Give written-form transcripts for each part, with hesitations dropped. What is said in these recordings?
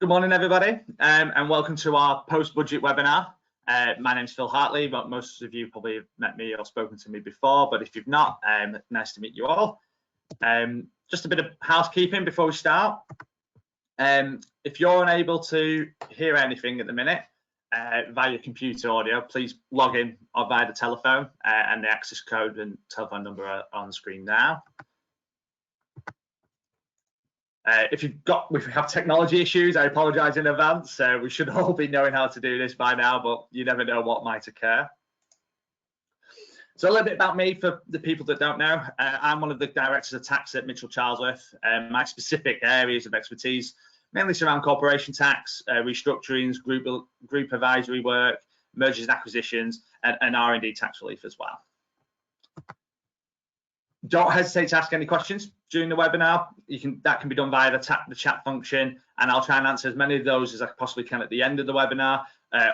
Good morning, everybody, and welcome to our post-budget webinar. My name is Phil Hartley, but most of you probably have met me or spoken to me before, but if you've not, nice to meet you all. Just a bit of housekeeping before we start. If you're unable to hear anything at the minute via your computer audio, please log in or via the telephone, and the access code and telephone number are on the screen now. If we have technology issues, I apologise in advance. We should all be knowing how to do this by now, but you never know what might occur. So a little bit about me for the people that don't know. I'm one of the directors of tax at Mitchell Charlesworth. My specific areas of expertise mainly surround corporation tax, restructurings, group advisory work, mergers and acquisitions, and R&D tax relief as well. Don't hesitate to ask any questions during the webinar. That can be done via the chat function, and I'll try and answer as many of those as I possibly can at the end of the webinar,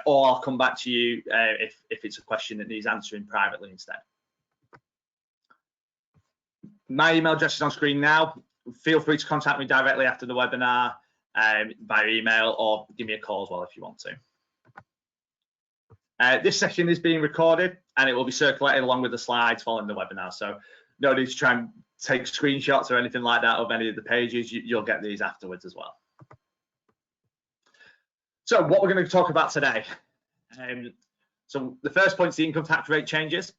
or I'll come back to you if it's a question that needs answering privately instead. My email address is on screen now. Feel free to contact me directly after the webinar via email, or give me a call as well if you want to. This session is being recorded, and it will be circulated along with the slides following the webinar. So no need to try and take screenshots or anything like that of any of the pages. You'll get these afterwards as well. So what we're going to talk about today. So the first point is the income tax rate changes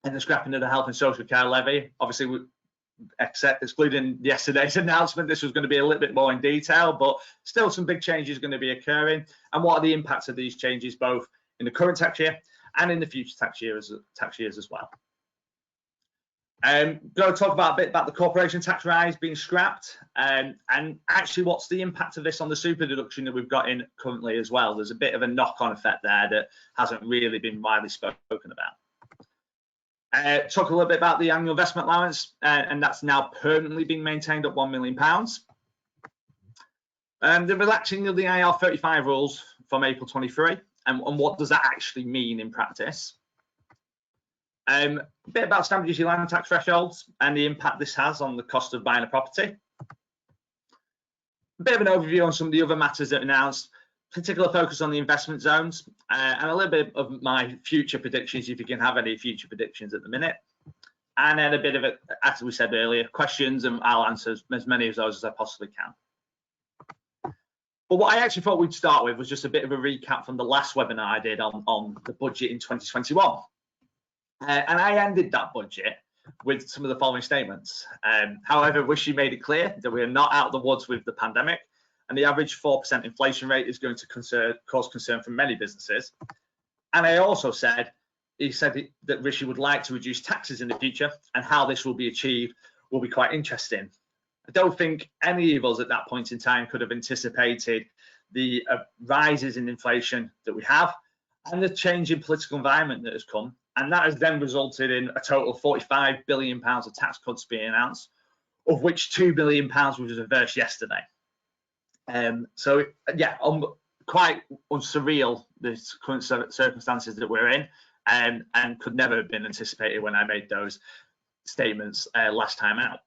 and the scrapping of the health and social care levy. Obviously, excluding yesterday's announcement, this was going to be a little bit more in detail, but still some big changes going to be occurring. And what are the impacts of these changes, both in the current tax year and in the future tax years as well. Going to talk about a bit about the corporation tax rise being scrapped, and actually what's the impact of this on the super deduction that we've got in currently as well. There's a bit of a knock-on effect there that hasn't really been widely spoken about. Talk a little bit about the annual investment allowance, and that's now permanently being maintained at £1 million. The relaxing of the IR35 rules from April 23, and what does that actually mean in practice? A bit about stamp duty land tax thresholds and the impact this has on the cost of buying a property. A bit of an overview on some of the other matters that are announced, particular focus on the investment zones, and a little bit of my future predictions, if you can have any future predictions at the minute. And then a bit of it, as we said earlier, questions, and I'll answer as many of those as I possibly can. But what I actually thought we'd start with was just a bit of a recap from the last webinar I did on the budget in 2021. And I ended that budget with some of the following statements. However, Wishy made it clear that we are not out of the woods with the pandemic, and the average 4% inflation rate is going to cause concern for many businesses. And I also said, that Rishi would like to reduce taxes in the future, and how this will be achieved will be quite interesting. I don't think any of us at that point in time could have anticipated the rises in inflation that we have and the change in political environment that has come. And that has then resulted in a total of £45 billion of tax cuts being announced, of which £2 billion was reversed yesterday. So yeah, quite surreal, the current circumstances that we're in, and could never have been anticipated when I made those statements last time out.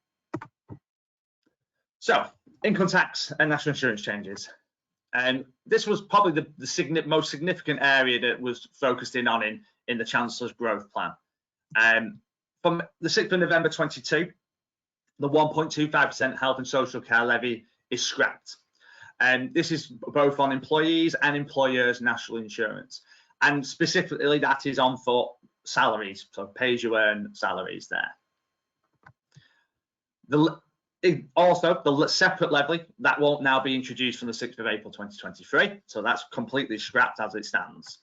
So income tax and national insurance changes. And this was probably the most significant area that was focused in on in the Chancellor's growth plan. From the 6th of November 22, the 1.25% health and social care levy is scrapped. And this is both on employees and employers' national insurance. And specifically that is on for salaries, so pay-as-you-earn salaries there. Also, the separate levy, that won't now be introduced from the 6th of April 2023, so that's completely scrapped as it stands.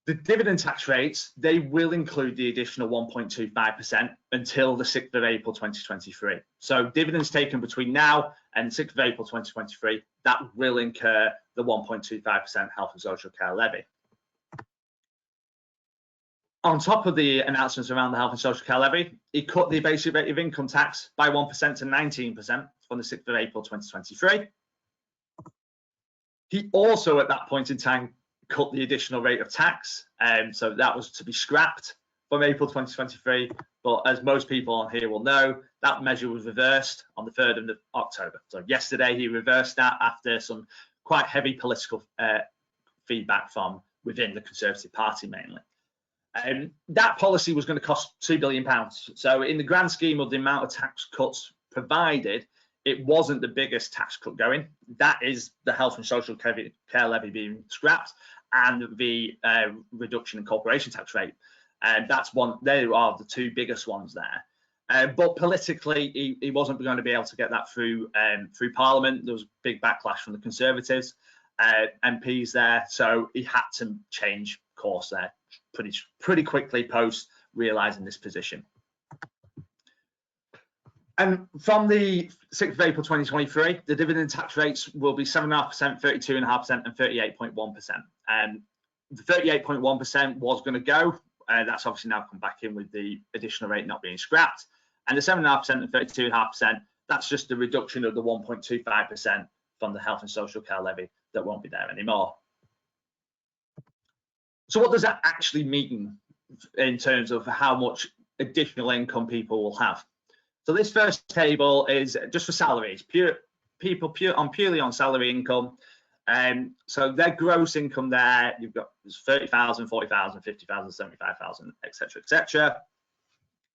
The dividend tax rates, they will include the additional 1.25% until the 6th of April 2023. So dividends taken between now and 6th of April 2023, that will incur the 1.25% health and social care levy. On top of the announcements around the health and social care levy, he cut the basic rate of income tax by 1% to 19% from the 6th of April 2023. He also, at that point in time, cut the additional rate of tax, so that was to be scrapped from April 2023 But as most people on here will know, that measure was reversed on the 3rd of October. So yesterday he reversed that after some quite heavy political feedback from within the Conservative Party mainly. That policy was going to cost £2 billion. So in the grand scheme of the amount of tax cuts provided, it wasn't the biggest tax cut going. That is the health and social care levy being scrapped and the reduction in corporation tax rate. And that's one, they are the two biggest ones there. But politically, he wasn't going to be able to get that through Parliament. There was a big backlash from the Conservatives MPs there, so he had to change course there pretty quickly post realising this position. And from the 6th of April 2023, the dividend tax rates will be 7.5%, 32.5%, and 38.1%. And the 38.1% was going to go. That's obviously now come back in with the additional rate not being scrapped. And the 7.5% and 32.5%, that's just the reduction of the 1.25% from the health and social care levy that won't be there anymore. So what does that actually mean in terms of how much additional income people will have? So this first table is just for salaries, purely on salary income. So their gross income there, you've got 30,000, 40,000, 50,000, 75,000, etc., etc.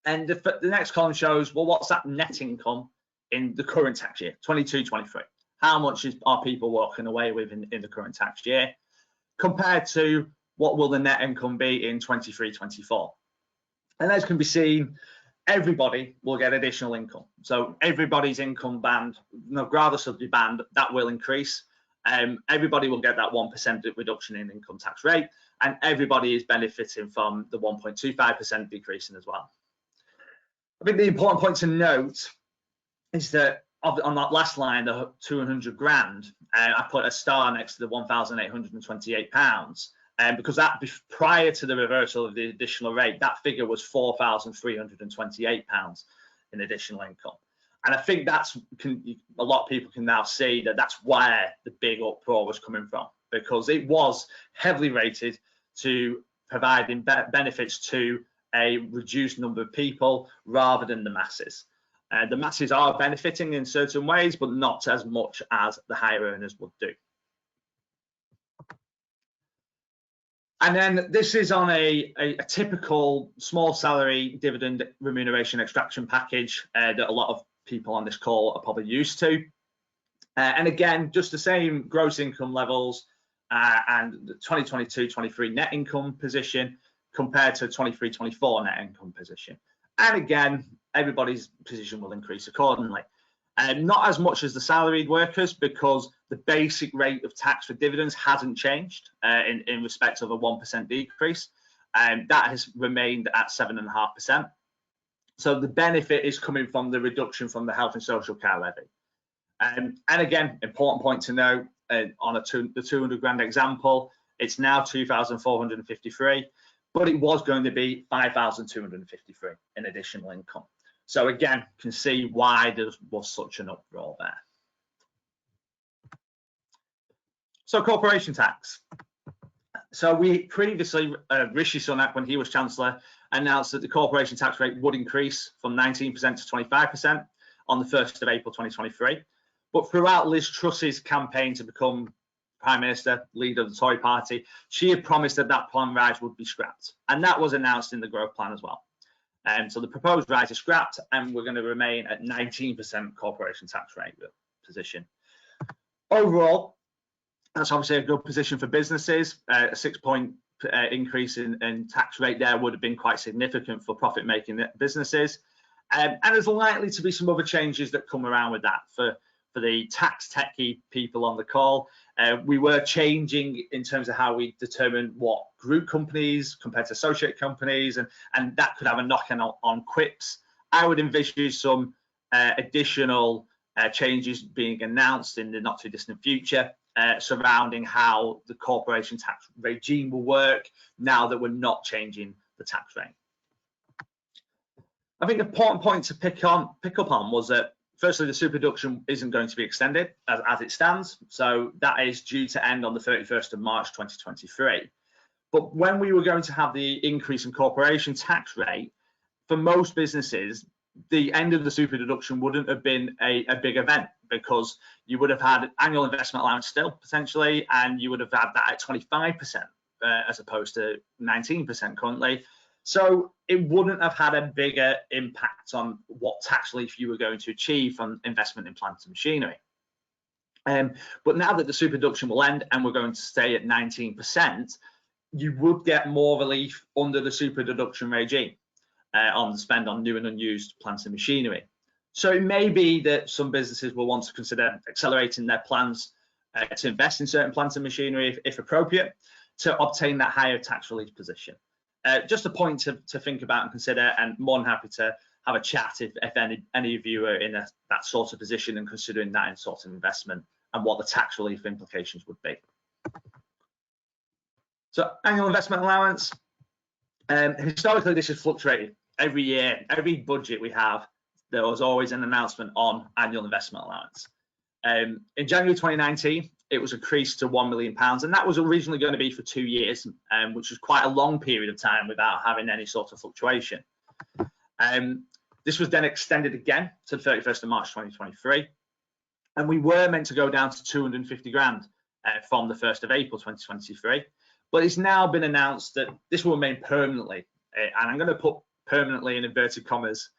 And the next column shows, well, what's that net income in the current tax year, 22-23? How much are people walking away with in the current tax year compared to what will the net income be in 23-24? And as can be seen, everybody will get additional income. So everybody's income band, regardless of the band, that will increase. Everybody will get that 1% reduction in income tax rate, and everybody is benefiting from the 1.25% decreasing as well. I think the important point to note is that on that last line, the 200 grand, I put a star next to the £1,828, because that, prior to the reversal of the additional rate, that figure was £4,328 in additional income. And I think that's, a lot of people can now see that that's where the big uproar was coming from, because it was heavily rated to providing benefits to a reduced number of people rather than the masses. The masses are benefiting in certain ways, but not as much as the higher earners would do. And then this is on a typical small salary dividend remuneration extraction package that a lot of people on this call are probably used to. And again, just the same gross income levels and the 2022-23 net income position compared to 23-24 net income position. And again, everybody's position will increase accordingly. Not as much as the salaried workers, because the basic rate of tax for dividends hasn't changed in respect of a 1% decrease. That has remained at 7.5%. So the benefit is coming from the reduction from the health and social care levy. And again, important point to note, on the 200 grand example, it's now 2,453, but it was going to be 5,253 in additional income. So again, you can see why there was such an uproar there. So corporation tax. So we previously, Rishi Sunak, when he was Chancellor, announced that the corporation tax rate would increase from 19% to 25% on the 1st of April 2023. But throughout Liz Truss's campaign to become Prime Minister, leader of the Tory party, she had promised that that plan rise would be scrapped. And that was announced in the growth plan as well. So the proposed rise is scrapped, and we're going to remain at 19% corporation tax rate position. Overall, that's obviously a good position for businesses. A 6-point increase in tax rate there would have been quite significant for profit-making businesses. And there's likely to be some other changes that come around with that. For the tax techie people on the call, we were changing in terms of how we determine what group companies compared to associate companies, and that could have a knock-on on QIPs. I would envisage some additional changes being announced in the not too distant future surrounding how the corporation tax regime will work now that we're not changing the tax rate. I think an important point to pick up on was that firstly, the super deduction isn't going to be extended as it stands. So that is due to end on the 31st of March 2023. But when we were going to have the increase in corporation tax rate, for most businesses, the end of the super deduction wouldn't have been a big event, because you would have had annual investment allowance still potentially, and you would have had that at 25% as opposed to 19% currently. So it wouldn't have had a bigger impact on what tax relief you were going to achieve from investment in plant and machinery. But now that the super deduction will end and we're going to stay at 19%, you would get more relief under the super deduction regime on spend on new and unused plant and machinery. So it may be that some businesses will want to consider accelerating their plans to invest in certain plant and machinery if appropriate, to obtain that higher tax relief position. Just a point to think about and consider, and more than happy to have a chat if any of you are in that sort of position and considering that in sort of investment and what the tax relief implications would be. So annual investment allowance, historically this has fluctuated every year. Every budget we have, there was always an announcement on annual investment allowance. In January 2019, it was increased to £1 million, and that was originally going to be for 2 years, which was quite a long period of time without having any sort of fluctuation. This was then extended again to the 31st of March 2023, and we were meant to go down to 250 grand from the 1st of April 2023, but it's now been announced that this will remain permanently, and I'm going to put permanently in inverted commas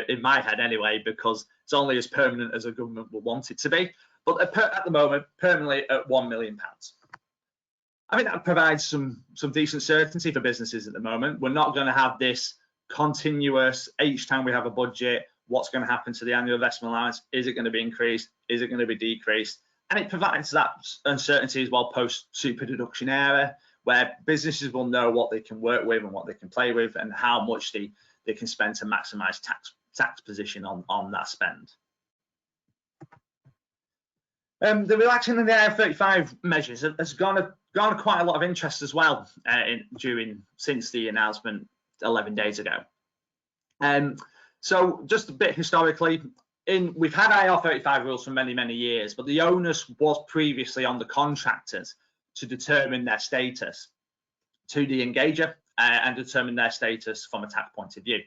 in my head anyway, because it's only as permanent as a government will want it to be. But at the moment, permanently at £1 million. I think that provides some decent certainty for businesses at the moment. We're not going to have this continuous, each time we have a budget, what's going to happen to the annual investment allowance? Is it going to be increased? Is it going to be decreased? And it provides that uncertainty as well post super deduction era, where businesses will know what they can work with and what they can play with, and how much they can spend to maximise tax position on that spend. The relaxing of the IR35 measures has garnered quite a lot of interest as well since the announcement 11 days ago. So just a bit historically, we've had IR35 rules for many years, but the onus was previously on the contractors to determine their status to the engager and determine their status from a tax point of view.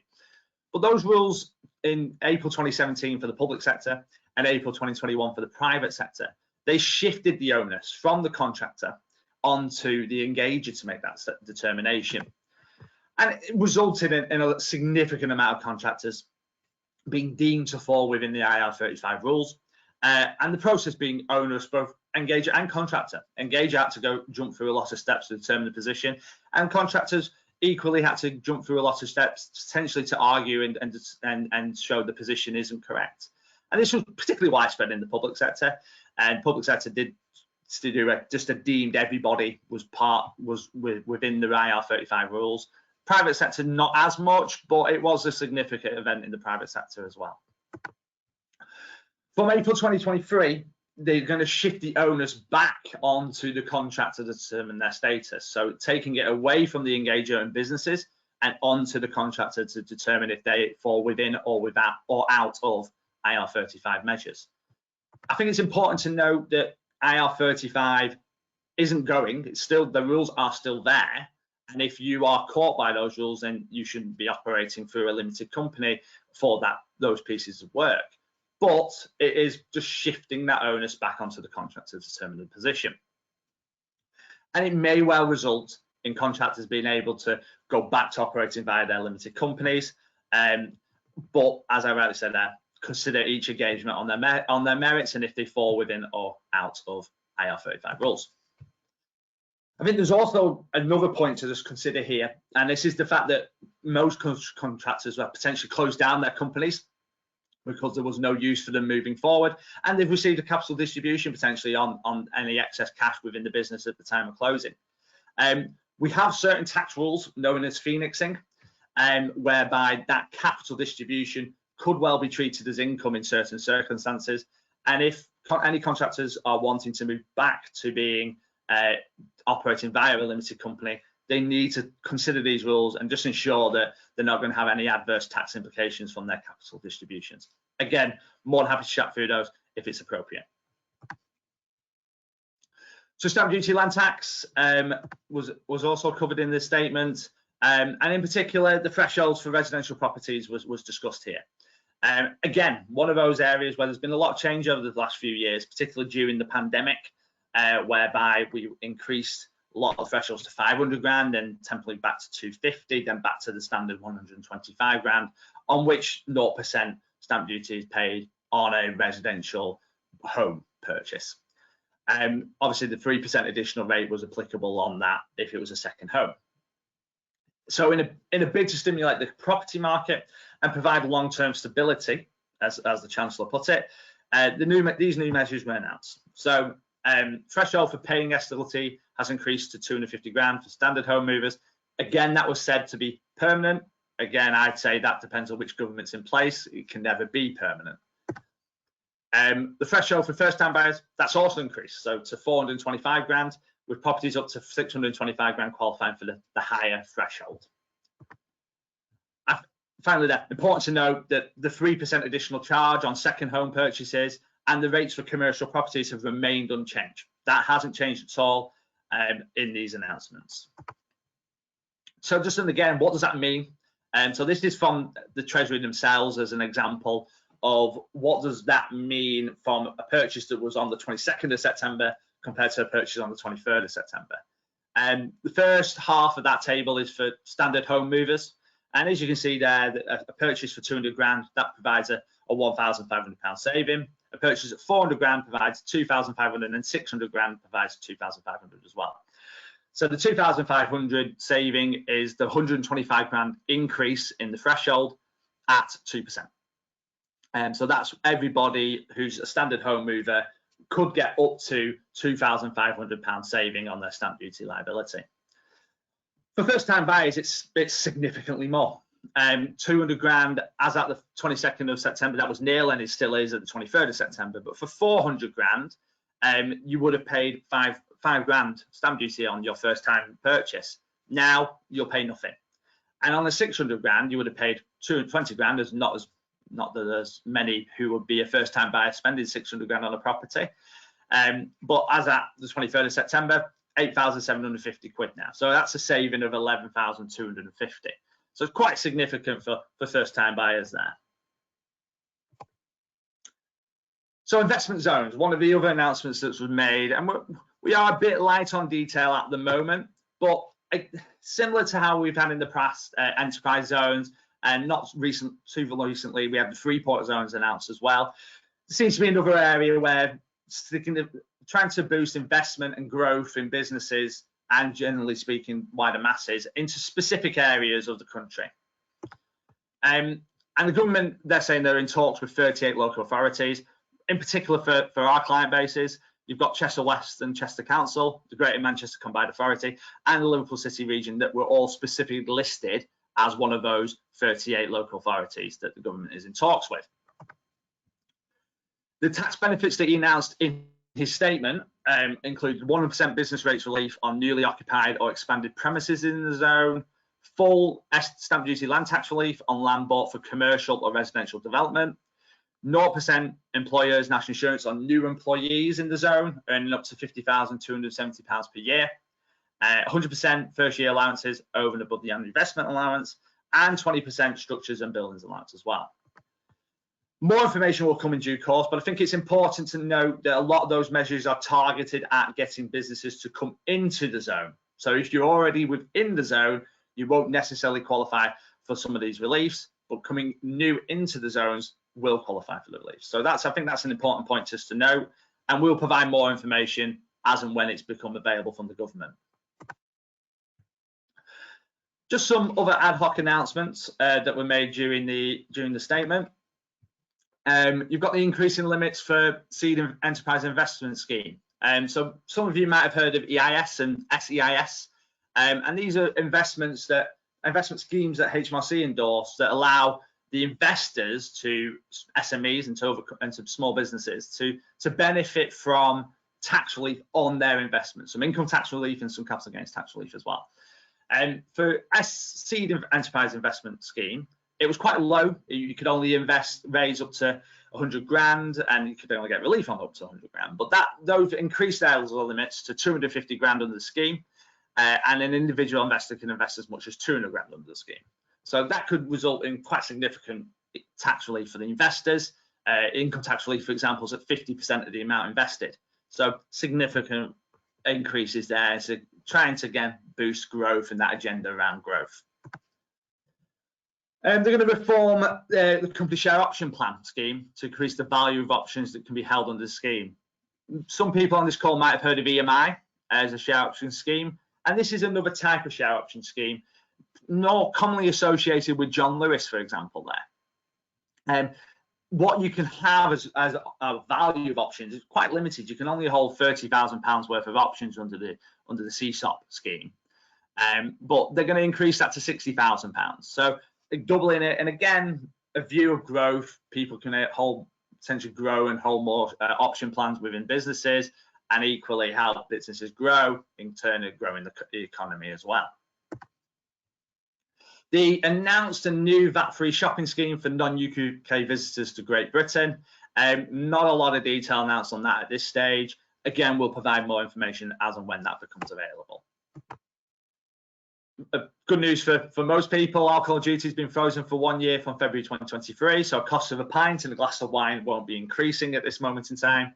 But those rules in April 2017 for the public sector and April 2021 for the private sector, they shifted the onus from the contractor onto the engager to make that determination. And it resulted in a significant amount of contractors being deemed to fall within the IR35 rules, and the process being onerous, both engager and contractor. Engager had to jump through a lot of steps to determine the position, and contractors equally had to jump through a lot of steps potentially to argue and show the position isn't correct. And this was particularly widespread in the public sector, and public sector just deemed everybody was within the IR35 rules. Private sector not as much, but it was a significant event in the private sector as well. From April 2023, they're going to shift the onus back onto the contractor to determine their status. So taking it away from the engager and businesses and onto the contractor to determine if they fall within or without or out of IR35 measures. I think it's important to note that IR35 isn't going. It's still, the rules are still there. And if you are caught by those rules, then you shouldn't be operating through a limited company for those pieces of work. But it is just shifting that onus back onto the contractor to determine the position. And it may well result in contractors being able to go back to operating via their limited companies. But as I rightly said there, consider each engagement on their merits and if they fall within or out of IR35 rules. I think there's also another point to just consider here, and this is the fact that most contractors have potentially closed down their companies because there was no use for them moving forward, and they've received a capital distribution potentially on any excess cash within the business at the time of closing. We have certain tax rules known as phoenixing, whereby that capital distribution could well be treated as income in certain circumstances, and if any contractors are wanting to move back to being operating via a limited company, they need to consider these rules and just ensure that they're not going to have any adverse tax implications from their capital distributions. Again, more than happy to chat through those if it's appropriate. So stamp duty, land tax was also covered in this statement. And in particular, the thresholds for residential properties was discussed here. Again, one of those areas where there's been a lot of change over the last few years, particularly during the pandemic, whereby we increased a lot of thresholds to 500 grand and temporarily back to 250, then back to the standard 125 grand, on which 0% stamp duty is paid on a residential home purchase. Obviously, the 3% additional rate was applicable on that if it was a second home. So in a bid to stimulate the property market and provide long-term stability, as the Chancellor put it, these new measures were announced. So threshold for paying stability has increased to 250 grand for standard home movers. Again, that was said to be permanent. Again, I'd say that depends on which government's in place. It can never be permanent. The threshold for first-time buyers, that's also increased, so to 425 grand, with properties up to 625 grand qualifying for the higher threshold. Finally, important to note that the 3% additional charge on second home purchases and the rates for commercial properties have remained unchanged. That hasn't changed at all in these announcements. So just again, what does that mean? So this is from the Treasury themselves as an example of what does that mean from a purchase that was on the 22nd of September compared to a purchase on the 23rd of September. The first half of that table is for standard home movers. And as you can see there, a purchase for 200 grand, that provides a £1,500 saving. A purchase at 400 grand provides 2,500, and 600 grand provides 2,500 as well. So the 2,500 saving is the 125 grand increase in the threshold at 2%. So that's everybody who's a standard home mover could get up to £2,500 saving on their stamp duty liability. For first-time buyers, it's significantly more. 200 grand as at the 22nd of September, that was nil, and it still is at the 23rd of September. But for 400 grand, you would have paid five grand stamp duty on your first-time purchase. Now you'll pay nothing. And on the 600 grand, you would have paid 20 grand. There's not that there's many who would be a first-time buyer spending 600 grand on a property. But as at the 23rd of September, 8,750 quid now. So that's a saving of 11,250. So it's quite significant for first-time buyers there. So investment zones, one of the other announcements that was made, and we are a bit light on detail at the moment, but similar to how we've had in the past, enterprise zones, and too recently, we have the Freeport zones announced as well. There seems to be another area where trying to boost investment and growth in businesses and, generally speaking, wider masses into specific areas of the country. And the government, they're saying they're in talks with 38 local authorities. In particular, for our client bases, you've got Chester West and Chester Council, the Greater Manchester Combined Authority, and the Liverpool City region that were all specifically listed as one of those 38 local authorities that the government is in talks with. The tax benefits that he announced in his statement include 100% business rates relief on newly occupied or expanded premises in the zone, full stamp duty land tax relief on land bought for commercial or residential development, 0% employers' national insurance on new employees in the zone, earning up to £50,270 per year, 100% first-year allowances over and above the annual investment allowance, and 20% structures and buildings allowance as well. More information will come in due course, but I think it's important to note that a lot of those measures are targeted at getting businesses to come into the zone. So if you're already within the zone, you won't necessarily qualify for some of these reliefs, but coming new into the zones will qualify for the relief. So I think that's an important point just to note, and we'll provide more information as and when it's become available from the government. Just some other ad hoc announcements that were made during the statement. You've got the increase in limits for Seed Enterprise Investment Scheme. So some of you might have heard of EIS and SEIS, and these are investment schemes that HMRC endorse that allow the investors to SMEs and to small businesses to benefit from tax relief on their investments, some income tax relief and some capital gains tax relief as well. And for Seed Enterprise Investment Scheme, it was quite low. You could only raise up to 100 grand, and you could only get relief on up to 100 grand. But those increased those limits to 250 grand under the scheme. and an individual investor can invest as much as 200 grand under the scheme. So that could result in quite significant tax relief for the investors. Income tax relief, for example, is at 50% of the amount invested. So significant increases there. So trying to, again, boost growth and that agenda around growth. They're going to reform the company share option plan scheme to increase the value of options that can be held under the scheme. Some people on this call might have heard of EMI as a share option scheme, and this is another type of share option scheme, not commonly associated with John Lewis, for example, there. What you can have as a value of options is quite limited. You can only hold £30,000 worth of options under the CSOP scheme, but they're going to increase that to £60,000. So doubling it, and again, a view of growth. People can potentially grow and hold more option plans within businesses, and equally help businesses grow, in turn growing the economy as well. They announced a new VAT-free shopping scheme for non-UK visitors to Great Britain. Not a lot of detail announced on that at this stage. Again, we'll provide more information as and when that becomes available. Good news for most people, alcohol duty has been frozen for 1 year from February 2023, so cost of a pint and a glass of wine won't be increasing at this moment in time.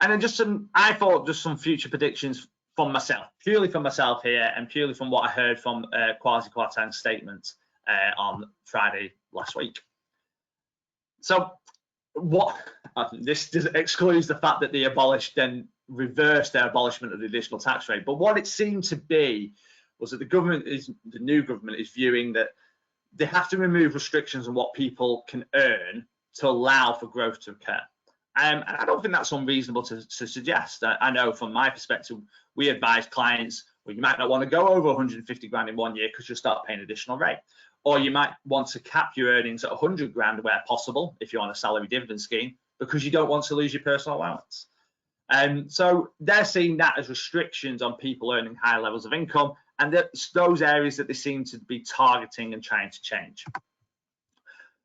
And then I thought some future predictions from myself, purely from myself here, and purely from what I heard from Kwasi Kwarteng's statement on Friday last week. So this excludes the fact that they abolished and reversed their abolishment of the additional tax rate. But what it seemed to be was that the new government is viewing that they have to remove restrictions on what people can earn to allow for growth to occur. And I don't think that's unreasonable to suggest. I know from my perspective, we advise clients, well, you might not want to go over 150 grand in 1 year because you'll start paying additional rate. Or you might want to cap your earnings at 100 grand where possible, if you're on a salary dividend scheme, because you don't want to lose your personal allowance. So they're seeing that as restrictions on people earning higher levels of income, and that's those areas that they seem to be targeting and trying to change.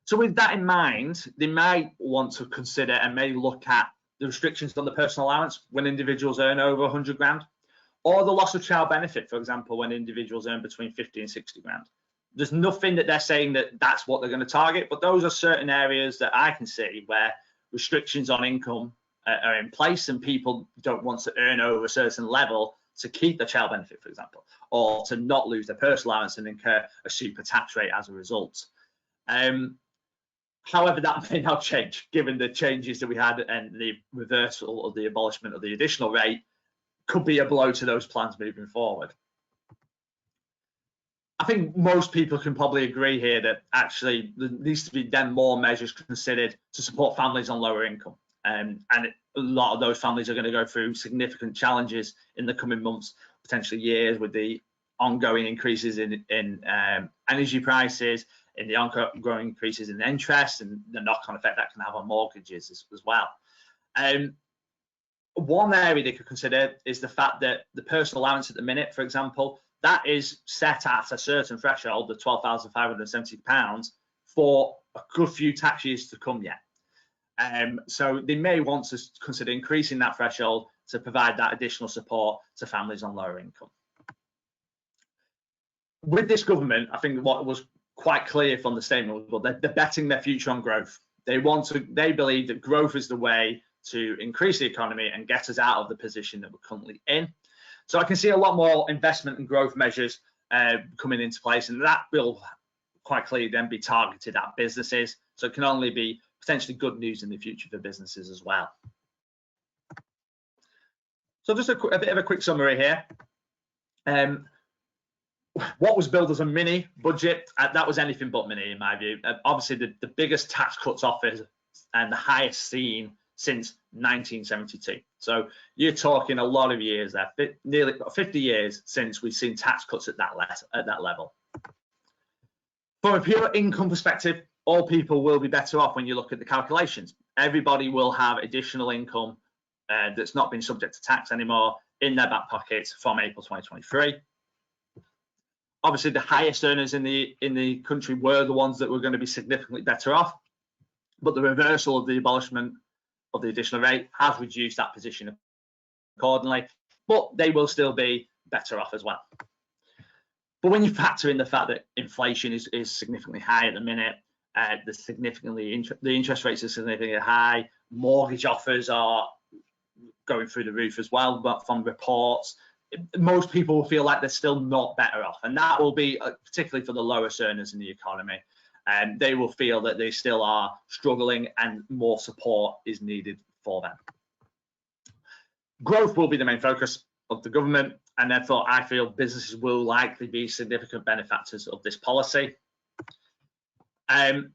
So with that in mind, they might want to consider and may look at the restrictions on the personal allowance when individuals earn over 100 grand, or the loss of child benefit, for example, when individuals earn between 50 and 60 grand. There's nothing that they're saying that that's what they're going to target, but those are certain areas that I can see where restrictions on income are in place and people don't want to earn over a certain level to keep the child benefit, for example, or to not lose their personal allowance and incur a super tax rate as a result. However, that may now change given the changes that we had, and the reversal of the abolishment of the additional rate could be a blow to those plans moving forward. I think most people can probably agree here that actually there needs to be then more measures considered to support families on lower income. And a lot of those families are going to go through significant challenges in the coming months, potentially years, with the ongoing increases in energy prices, in the ongoing increases in interest, and the knock-on effect that can have on mortgages as well. One area they could consider is the fact that the personal allowance at the minute, for example, that is set at a certain threshold of £12,570 for a good few tax years to come yet. So they may want to consider increasing that threshold to provide that additional support to families on lower income. With this government, I think what was quite clear from the statement was they're betting their future on growth. They believe that growth is the way to increase the economy and get us out of the position that we're currently in. So I can see a lot more investment and growth measures coming into place, and that will quite clearly then be targeted at businesses. So it can only be potentially good news in the future for businesses as well. So just a bit of a quick summary here. What was billed as a mini budget, that was anything but mini in my view. Obviously the biggest tax cuts offered and the highest seen since 1972. So you're talking a lot of years there, nearly 50 years since we've seen tax cuts at that level. From a pure income perspective, all people will be better off when you look at the calculations. Everybody will have additional income that's not been subject to tax anymore in their back pockets from April 2023. Obviously, the highest earners in the country were the ones that were going to be significantly better off, but the reversal of the abolishment of the additional rate has reduced that position accordingly. but they will still be better off as well. But when you factor in the fact that inflation is significantly high at the minute, the interest rates are significantly high, mortgage offers are going through the roof as well, but from reports, most people will feel like they're still not better off, and that will be particularly for the lowest earners in the economy. And they will feel that they still are struggling and more support is needed for them. Growth will be the main focus of the government, and therefore I feel businesses will likely be significant benefactors of this policy.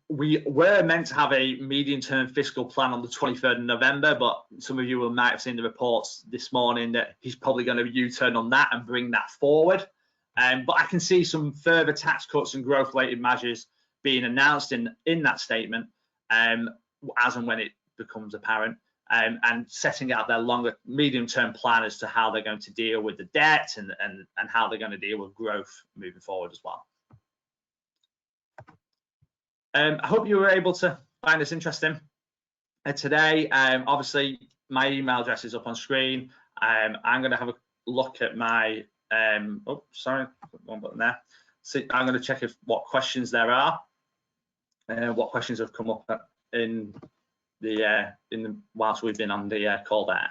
We were meant to have a medium-term fiscal plan on the 23rd of November, but some of you might have seen the reports this morning that he's probably going to U-turn on that and bring that forward. But I can see some further tax cuts and growth-related measures being announced in that statement as and when it becomes apparent, and setting out their longer medium-term plan as to how they're going to deal with the debt and how they're going to deal with growth moving forward as well. I hope you were able to find this interesting today. Obviously, my email address is up on screen. I'm going to have a look at my, oh, sorry, one button there. So I'm going to check what questions there are, what questions have come up in the whilst we've been on the call there.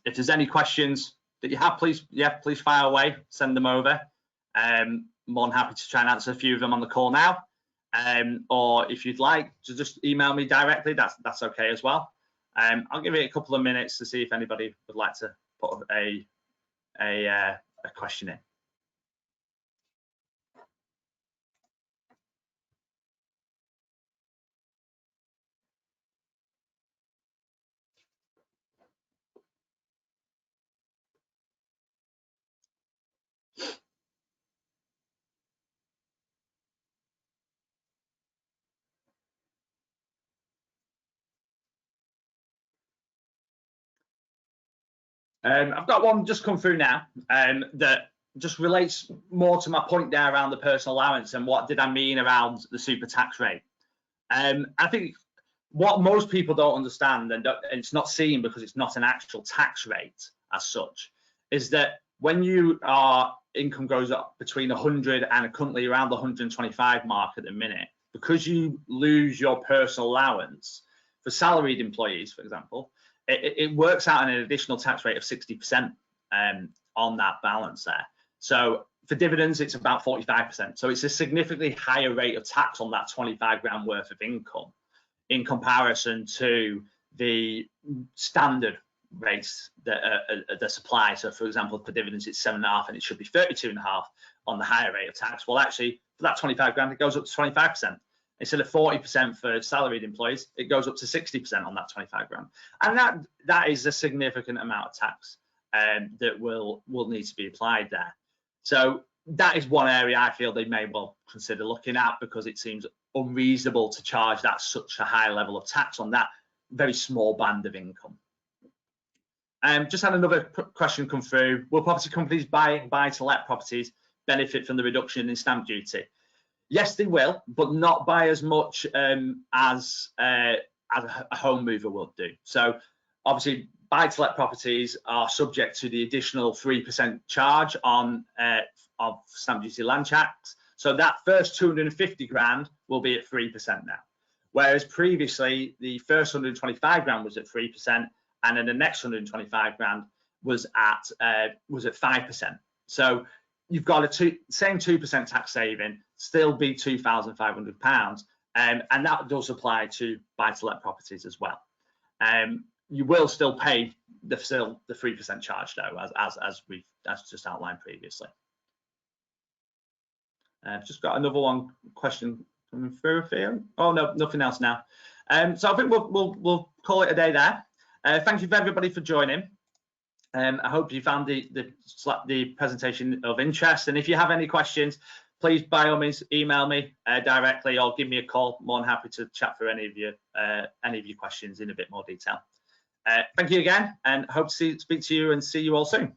If there's any questions that you have, please fire away, send them over. More than happy to try and answer a few of them on the call now. Or if you'd like to just email me directly, that's okay as well. I'll give it a couple of minutes to see if anybody would like to put a question in. I've got one just come through now that just relates more to my point there around the personal allowance and what did I mean around the super tax rate. I think what most people don't understand, and it's not seen because it's not an actual tax rate as such, is that when income goes up between 100 and currently around the 125 mark at the minute, because you lose your personal allowance for salaried employees, for example, it works out an additional tax rate of 60% on that balance there. So for dividends, it's about 45%. So it's a significantly higher rate of tax on that 25 grand worth of income in comparison to the standard rates that are supplied. So for example, for dividends, it's 7.5 and it should be 32.5 on the higher rate of tax. Well, actually, for that 25 grand, it goes up to 25%. Instead of 40% for salaried employees, it goes up to 60% on that 25 grand. And that is a significant amount of tax that will need to be applied there. So that is one area I feel they may well consider looking at, because it seems unreasonable to charge that such a high level of tax on that very small band of income. Just had another question come through. Will property companies buying buy-to-let properties benefit from the reduction in stamp duty? Yes, they will, but not by as much as a home mover will do. So obviously, buy-to-let properties are subject to the additional 3% charge on of stamp duty land tax. So that first 250 grand will be at 3% now, whereas previously the first 125 grand was at 3%, and then the next 125 grand was at 5%. So you've got a same 2% tax saving, still be £2,500, and that does apply to buy-to-let properties as well. You will still pay the 3% charge though, as just outlined previously. I've just got another question coming through here. Oh no, nothing else now. So I think we'll call it a day there. Thank you for everybody for joining. I hope you found the presentation of interest, and if you have any questions, please by all means email me directly or give me a call. More than happy to chat through any of your questions in a bit more detail. Thank you again, and hope to speak to you and see you all soon.